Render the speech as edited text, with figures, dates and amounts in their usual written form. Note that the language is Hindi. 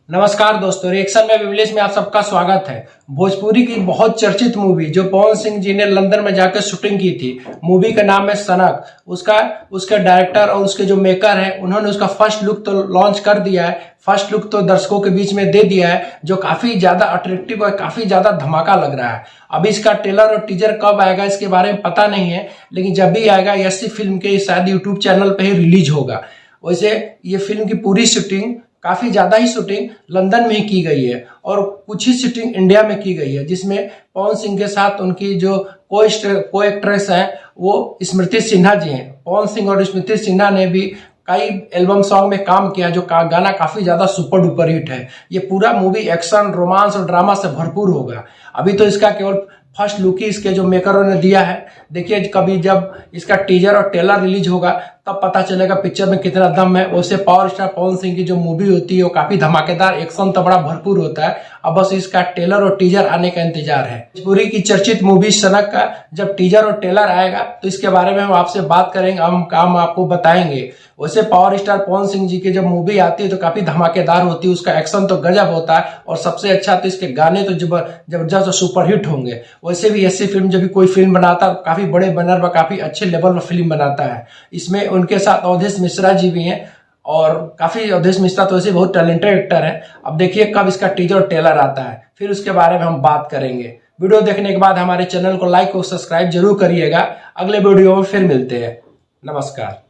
नमस्कार दोस्तों, रिएक्शन में विमलेश में आप सबका स्वागत है। भोजपुरी की बहुत चर्चित मूवी जो पवन सिंह जी ने लंदन में जाकर शूटिंग की थी, मूवी का नाम है सनक। उसके डायरेक्टर और उसके जो मेकर हैं, उन्होंने उसका फर्स्ट लुक तो लॉन्च कर दिया है। फर्स्ट लुक तो दर्शकों के बीच में दे दिया है, जो काफी ज्यादा अट्रैक्टिव और काफी ज्यादा धमाका लग रहा है। अभी इसका ट्रेलर और टीजर कब आएगा इसके बारे में पता नहीं है, लेकिन जब भी आएगा यसी फिल्म के शायद यूट्यूब चैनल पे ही रिलीज होगा। वैसे ये फिल्म की पूरी शूटिंग, काफी ज्यादा ही शूटिंग लंदन में ही की गई है और कुछ ही शूटिंग इंडिया में की गई है, जिसमें पवन सिंह के साथ उनकी जो को एक्ट्रेस हैं वो स्मृति सिन्हा जी हैं। पवन सिंह और स्मृति सिन्हा ने भी कई एल्बम सॉन्ग में काम किया, जो गाना काफी ज्यादा सुपर डुपर हिट है। ये पूरा मूवी एक्शन, रोमांस और ड्रामा से भरपूर होगा। अभी तो इसका केवल फर्स्ट लुक ही इसके जो मेकरों ने दिया है। देखिए, कभी जब इसका टीजर और ट्रेलर रिलीज होगा तब पता चलेगा पिक्चर में कितना दम है। वैसे पावर स्टार पवन सिंह की जो मूवी होती है वो काफी धमाकेदार, एक्शन तो बड़ा भरपूर होता है। अब बस इसका ट्रेलर और टीजर आने का इंतजार है। भोजपुरी की चर्चित मूवी सनक का जब टीजर और ट्रेलर आएगा तो इसके बारे में हम आपसे बात करेंगे, हम आपको बताएंगे। वैसे पावर स्टार पवन सिंह जी की जब मूवी आती है तो काफी धमाकेदार होती है, उसका एक्शन तो गजब होता है और सबसे अच्छा तो इसके गाने तो जबरदस्त सुपरहिट होंगे। वैसे भी ऐसी फिल्म जब भी कोई फिल्म बनाता है काफी बड़े बैनर पर काफी अच्छे लेवल पर फिल्म बनाता है। इसमें उनके साथ अवधेश मिश्रा जी भी हैं और काफी अवधेश मिश्रा तो वैसे बहुत टैलेंटेड एक्टर हैं। अब देखिए कब इसका टीजर और ट्रेलर आता है, फिर उसके बारे में हम बात करेंगे। वीडियो देखने के बाद हमारे चैनल को लाइक और सब्सक्राइब जरूर करिएगा। अगले वीडियो में फिर मिलते हैं। नमस्कार।